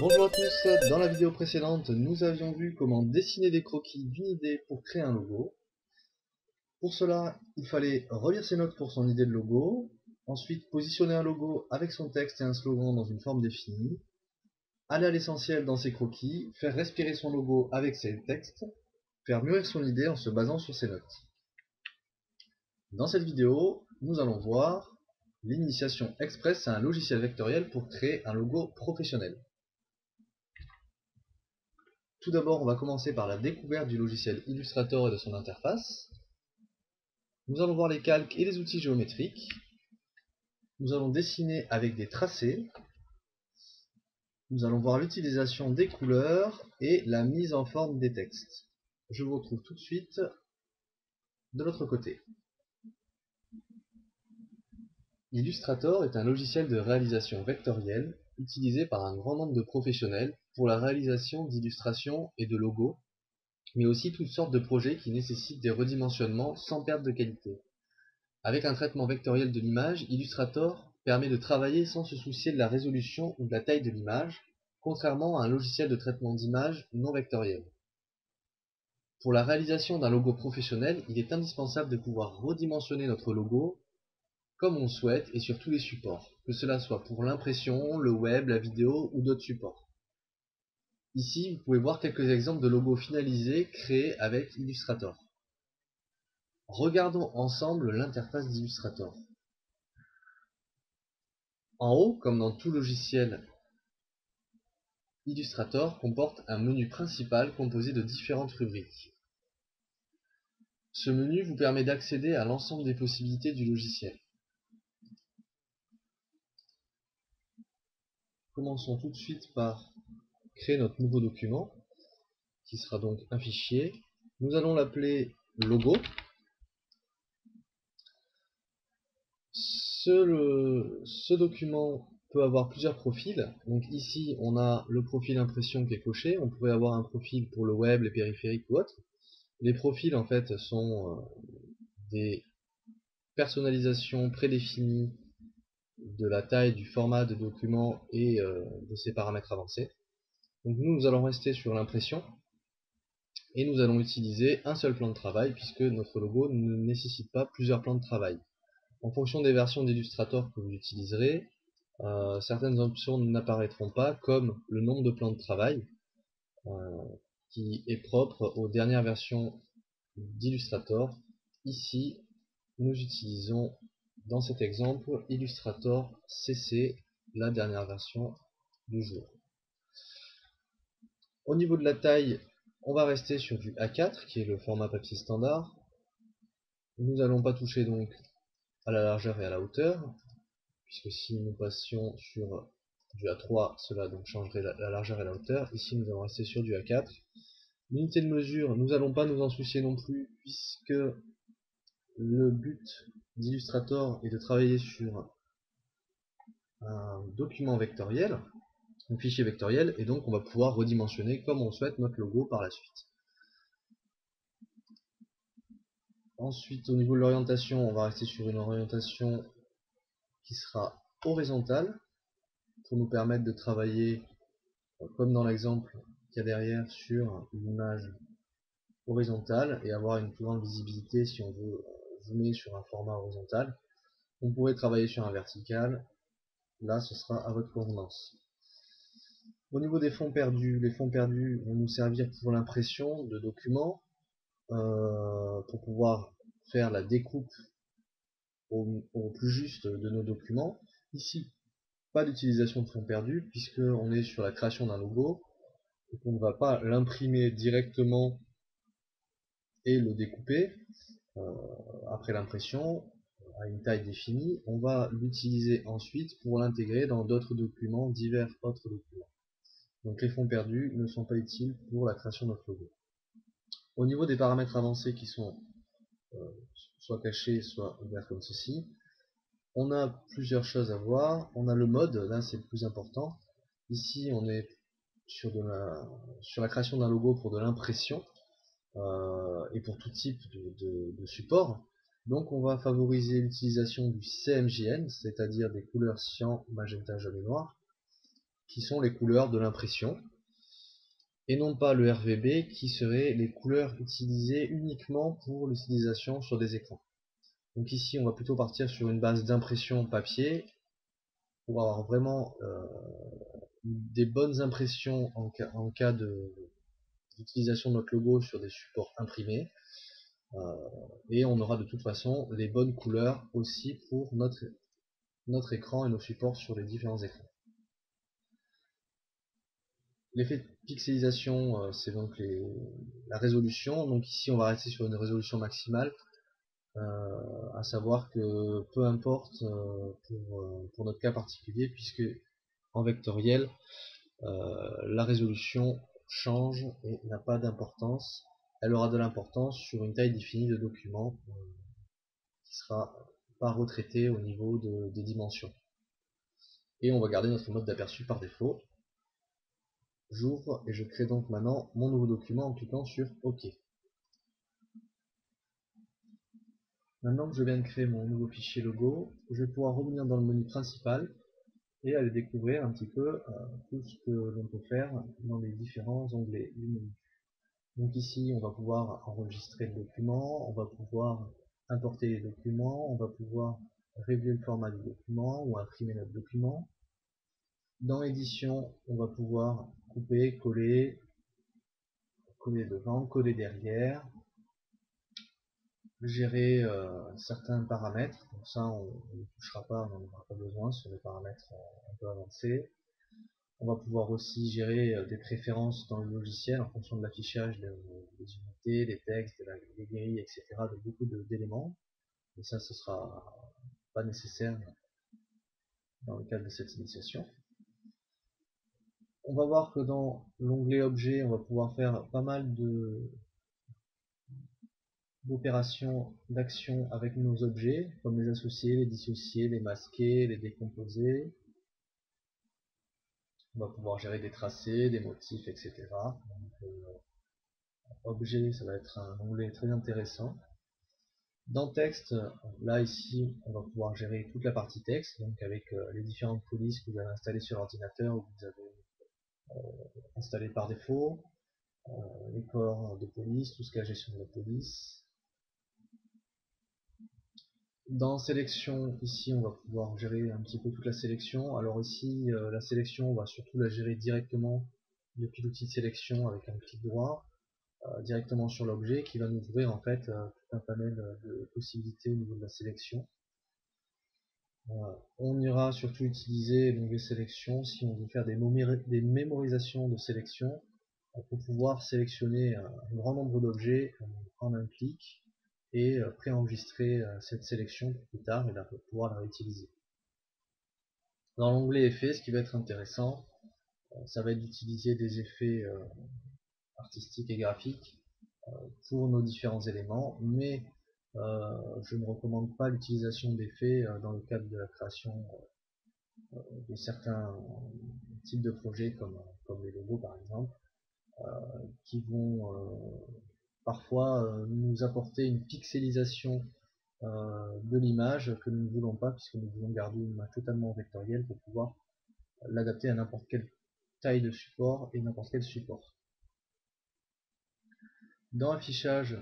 Bonjour à tous, dans la vidéo précédente, nous avions vu comment dessiner des croquis d'une idée pour créer un logo. Pour cela, il fallait relire ses notes pour son idée de logo, ensuite positionner un logo avec son texte et un slogan dans une forme définie, aller à l'essentiel dans ses croquis, faire respirer son logo avec ses textes, faire mûrir son idée en se basant sur ses notes. Dans cette vidéo, nous allons voir l'initiation express à un logiciel vectoriel pour créer un logo professionnel. Tout d'abord, on va commencer par la découverte du logiciel Illustrator et de son interface. Nous allons voir les calques et les outils géométriques. Nous allons dessiner avec des tracés. Nous allons voir l'utilisation des couleurs et la mise en forme des textes. Je vous retrouve tout de suite de l'autre côté. Illustrator est un logiciel de réalisation vectorielle utilisé par un grand nombre de professionnels pour la réalisation d'illustrations et de logos, mais aussi toutes sortes de projets qui nécessitent des redimensionnements sans perte de qualité. Avec un traitement vectoriel de l'image, Illustrator permet de travailler sans se soucier de la résolution ou de la taille de l'image, contrairement à un logiciel de traitement d'image non vectoriel. Pour la réalisation d'un logo professionnel, il est indispensable de pouvoir redimensionner notre logo comme on souhaite et sur tous les supports, que cela soit pour l'impression, le web, la vidéo ou d'autres supports. Ici, vous pouvez voir quelques exemples de logos finalisés créés avec Illustrator. Regardons ensemble l'interface d'Illustrator. En haut, comme dans tout logiciel, Illustrator comporte un menu principal composé de différentes rubriques. Ce menu vous permet d'accéder à l'ensemble des possibilités du logiciel. Commençons tout de suite par créer notre nouveau document, qui sera donc un fichier. Nous allons l'appeler logo. Ce document peut avoir plusieurs profils. Donc ici, on a le profil impression qui est coché. On pourrait avoir un profil pour le web, les périphériques ou autre. Les profils, en fait, sont des personnalisations prédéfinies de la taille, du format de document et de ses paramètres avancés. Donc nous allons rester sur l'impression et nous allons utiliser un seul plan de travail puisque notre logo ne nécessite pas plusieurs plans de travail. En fonction des versions d'Illustrator que vous utiliserez, certaines options n'apparaîtront pas, comme le nombre de plans de travail, qui est propre aux dernières versions d'Illustrator. Ici, nous utilisons, dans cet exemple, Illustrator CC, la dernière version du jour. Au niveau de la taille, on va rester sur du A4, qui est le format papier standard. Nous n'allons pas toucher donc à la largeur et à la hauteur, puisque si nous passions sur du A3, cela donc changerait la largeur et la hauteur. Ici, nous allons rester sur du A4. L'unité de mesure, nous n'allons pas nous en soucier non plus, puisque le but d'Illustrator est de travailler sur un document vectoriel, un fichier vectoriel, et donc on va pouvoir redimensionner comme on souhaite notre logo par la suite. Ensuite, au niveau de l'orientation, on va rester sur une orientation qui sera horizontale, pour nous permettre de travailler, comme dans l'exemple qu'il y a derrière, sur une image horizontale et avoir une plus grande visibilité si on veut zoomer sur un format horizontal. On pourrait travailler sur un vertical, là ce sera à votre convenance. Au niveau des fonds perdus, les fonds perdus vont nous servir pour l'impression de documents, pour pouvoir faire la découpe au plus juste de nos documents. Ici, pas d'utilisation de fonds perdus, puisqu'on est sur la création d'un logo, et qu'on ne va pas l'imprimer directement et le découper après l'impression à une taille définie. On va l'utiliser ensuite pour l'intégrer dans d'autres documents, divers autres documents. Donc les fonds perdus ne sont pas utiles pour la création de notre logo. Au niveau des paramètres avancés qui sont soit cachés, soit ouverts comme ceci, on a plusieurs choses à voir. On a le mode, là c'est le plus important. Ici on est sur la création d'un logo pour de l'impression et pour tout type de support. Donc on va favoriser l'utilisation du CMJN, c'est-à-dire des couleurs cyan, magenta, jaune et noir. qui sont les couleurs de l'impression, et non pas le RVB qui serait les couleurs utilisées uniquement pour l'utilisation sur des écrans. Donc ici on va plutôt partir sur une base d'impression papier pour avoir vraiment des bonnes impressions en cas d'utilisation de notre logo sur des supports imprimés. Et on aura de toute façon les bonnes couleurs aussi pour notre écran et nos supports sur les différents écrans. L'effet de pixelisation, c'est donc la résolution. Donc ici on va rester sur une résolution maximale, à savoir que peu importe pour notre cas particulier, puisque en vectoriel la résolution change et n'a pas d'importance. Elle aura de l'importance sur une taille définie de document qui sera pas retraité au niveau des dimensions. Et on va garder notre mode d'aperçu par défaut. J'ouvre et je crée donc maintenant mon nouveau document en cliquant sur OK. Maintenant que je viens de créer mon nouveau fichier logo, je vais pouvoir revenir dans le menu principal et aller découvrir un petit peu tout ce que l'on peut faire dans les différents onglets du menu. Donc ici on va pouvoir enregistrer le document, on va pouvoir importer les documents, on va pouvoir régler le format du document ou imprimer notre document. Dans édition, on va pouvoir couper, coller devant, coller derrière, gérer certains paramètres. Donc ça on ne touchera pas, on n'en aura pas besoin sur les paramètres un peu avancés. On va pouvoir aussi gérer des préférences dans le logiciel en fonction de l'affichage des unités, des textes, des grilles, etc. de beaucoup d'éléments. Et ça, ce sera pas nécessaire dans le cadre de cette initiation. On va voir que dans l'onglet objet, on va pouvoir faire pas mal d'opérations, d'actions avec nos objets, comme les associer, les dissocier, les masquer, les décomposer. On va pouvoir gérer des tracés, des motifs, etc. Donc, objet, ça va être un onglet très intéressant. Dans texte, là ici, on va pouvoir gérer toute la partie texte, donc avec les différentes polices que vous avez installées sur l'ordinateur ou que vous avez installées par défaut, les corps de police, tout ce qui est la gestion de la police. Dans sélection, ici, on va pouvoir gérer un petit peu toute la sélection. Alors ici, la sélection, on va surtout la gérer directement depuis l'outil de sélection avec un clic droit. Directement sur l'objet qui va nous ouvrir en fait tout un panel de possibilités au niveau de la sélection. On ira surtout utiliser l'onglet sélection si on veut faire des mémorisations de sélection pour pouvoir sélectionner un grand nombre d'objets en un clic et préenregistrer cette sélection pour plus tard et pouvoir la réutiliser. Dans l'onglet effets, ce qui va être intéressant, ça va être d'utiliser des effets artistiques et graphiques pour nos différents éléments, mais je ne recommande pas l'utilisation d'effets dans le cadre de la création de certains types de projets comme les logos par exemple, qui vont parfois nous apporter une pixelisation de l'image que nous ne voulons pas, puisque nous voulons garder une image totalement vectorielle pour pouvoir l'adapter à n'importe quelle taille de support et n'importe quel support. Dans affichage,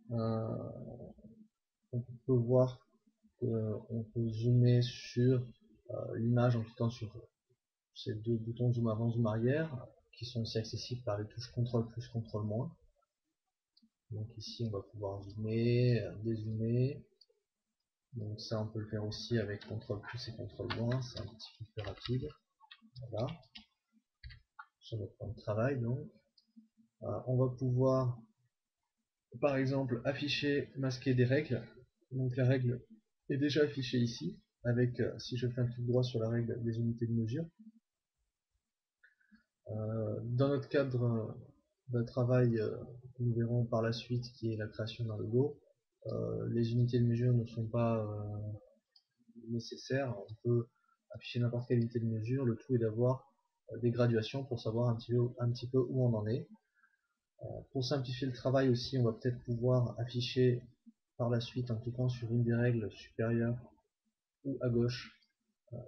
on peut voir qu'on peut zoomer sur l'image en cliquant sur ces deux boutons zoom avant, zoom arrière, qui sont aussi accessibles par les touches CTRL plus, CTRL moins. Donc ici on va pouvoir zoomer, dézoomer. Donc ça on peut le faire aussi avec CTRL plus et CTRL moins, c'est un petit peu plus rapide. Voilà. Sur notre plan de travail donc. On va pouvoir par exemple afficher, masquer des règles. Donc la règle est déjà affichée ici, avec si je fais un clic droit sur la règle des unités de mesure. Dans notre cadre d'un travail que nous verrons par la suite, qui est la création d'un logo, les unités de mesure ne sont pas nécessaires. On peut afficher n'importe quelle unité de mesure, le tout est d'avoir des graduations pour savoir un petit peu où on en est. Pour simplifier le travail aussi, on va peut-être pouvoir afficher par la suite en cliquant sur une des règles supérieures ou à gauche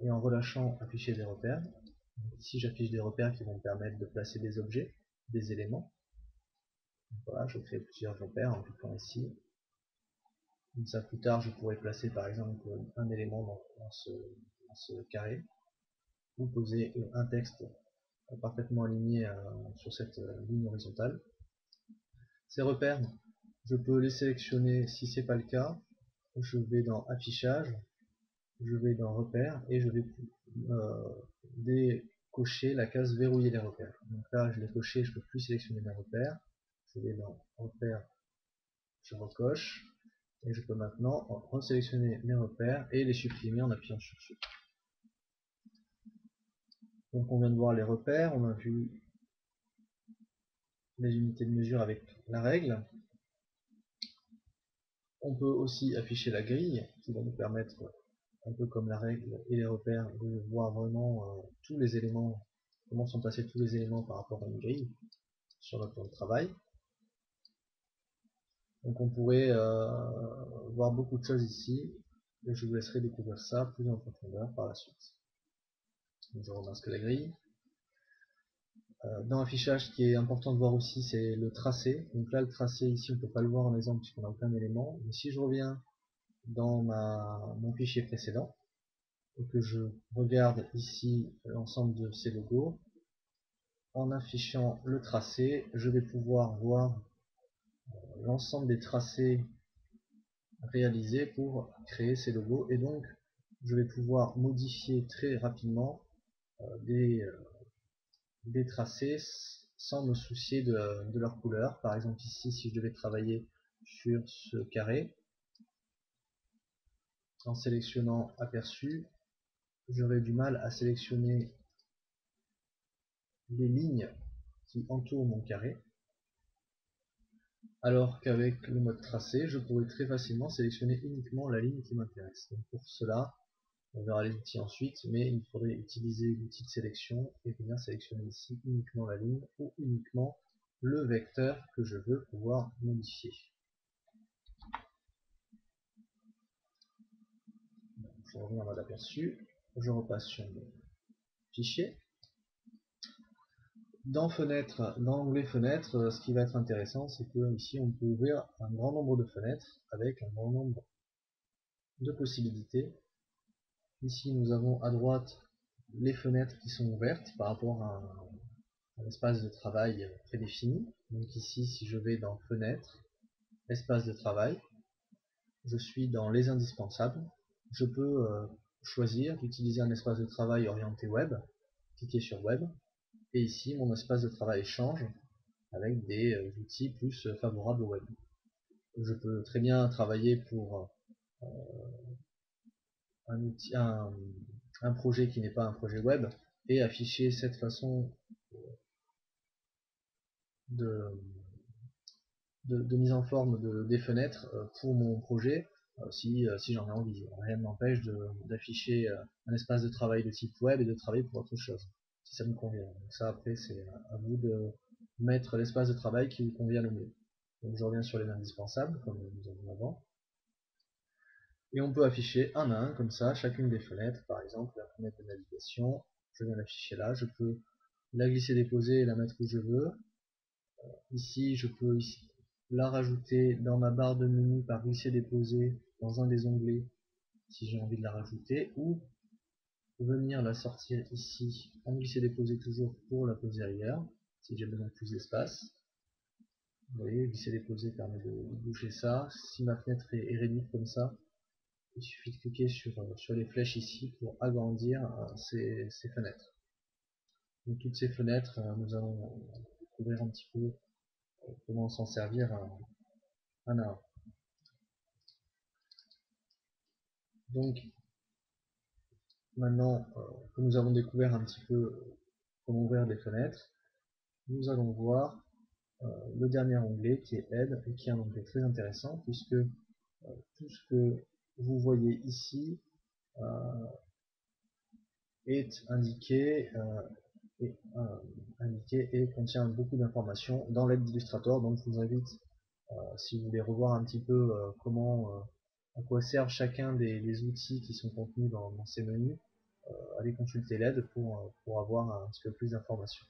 et en relâchant afficher des repères. Donc ici j'affiche des repères qui vont me permettre de placer des objets, des éléments. Donc voilà, je crée plusieurs repères en cliquant ici. Comme ça plus tard je pourrais placer par exemple un élément dans ce carré, ou poser un texte parfaitement aligné sur cette ligne horizontale. Ces repères, je peux les sélectionner. Si c'est pas le cas, je vais dans affichage, je vais dans repères et je vais décocher la case verrouiller les repères. Donc là je l'ai coché, je ne peux plus sélectionner mes repères. Je vais dans repères, je recoche et je peux maintenant resélectionner mes repères et les supprimer en appuyant sur Shift. Donc on vient de voir les repères, on a vu les unités de mesure avec la règle. On peut aussi afficher la grille qui va nous permettre, un peu comme la règle et les repères, de voir vraiment tous les éléments, comment sont placés tous les éléments par rapport à une grille sur notre plan de travail. Donc on pourrait voir beaucoup de choses ici, et je vous laisserai découvrir ça plus en profondeur par la suite. Donc je remasque la grille. Dans l'affichage, ce qui est important de voir aussi, c'est le tracé. Donc là, le tracé ici, on ne peut pas le voir en exemple puisqu'on n'a aucun élément. Mais si je reviens dans mon fichier précédent et que je regarde ici l'ensemble de ces logos, en affichant le tracé, je vais pouvoir voir l'ensemble des tracés réalisés pour créer ces logos, et donc je vais pouvoir modifier très rapidement des tracés sans me soucier de leur couleur. Par exemple ici, si je devais travailler sur ce carré, en sélectionnant aperçu, j'aurais du mal à sélectionner les lignes qui entourent mon carré, alors qu'avec le mode tracé, je pourrais très facilement sélectionner uniquement la ligne qui m'intéresse. Donc pour cela, on verra les outils ensuite, mais il faudrait utiliser l'outil de sélection et venir sélectionner ici uniquement la ligne ou uniquement le vecteur que je veux pouvoir modifier. Donc, je reviens en mode aperçu, je repasse sur mon fichier. Dans fenêtre, dans l'onglet fenêtre, ce qui va être intéressant, c'est que ici on peut ouvrir un grand nombre de fenêtres avec un grand nombre de possibilités. Ici nous avons à droite les fenêtres qui sont ouvertes par rapport à un espace de travail prédéfini. Donc ici, si je vais dans fenêtre, espace de travail, je suis dans les indispensables. Je peux choisir d'utiliser un espace de travail orienté web, cliquer sur web, et ici mon espace de travail change avec des outils plus favorables au web. Je peux très bien travailler pour un projet qui n'est pas un projet web et afficher cette façon de mise en forme des fenêtres pour mon projet si j'en ai envie. Rien ne m'empêche d'afficher un espace de travail de type web et de travailler pour autre chose, si ça me convient. Donc ça après c'est à vous de mettre l'espace de travail qui vous convient le mieux. Donc je reviens sur les indispensables comme nous avons avant. Et on peut afficher un à un comme ça chacune des fenêtres. Par exemple la fenêtre de navigation, je viens l'afficher là, je peux la glisser déposer et la mettre où je veux. Ici je peux la rajouter dans ma barre de menu par glisser déposer dans un des onglets si j'ai envie de la rajouter, ou venir la sortir ici en glisser déposer toujours pour la poser ailleurs si j'ai besoin de plus d'espace. Vous voyez, glisser déposer permet de bouger ça. Si ma fenêtre est réduite comme ça, il suffit de cliquer sur les flèches ici pour agrandir ces fenêtres. Donc toutes ces fenêtres, nous allons découvrir un petit peu comment s'en servir un à un. Donc maintenant que nous avons découvert un petit peu comment ouvrir des fenêtres, nous allons voir le dernier onglet qui est Aide, et qui est un onglet très intéressant puisque tout ce que vous voyez ici est indiqué et contient beaucoup d'informations dans l'aide d'Illustrator. Donc je vous invite, si vous voulez revoir un petit peu à quoi servent chacun des outils qui sont contenus dans ces menus, allez consulter l'aide pour avoir un petit peu plus d'informations.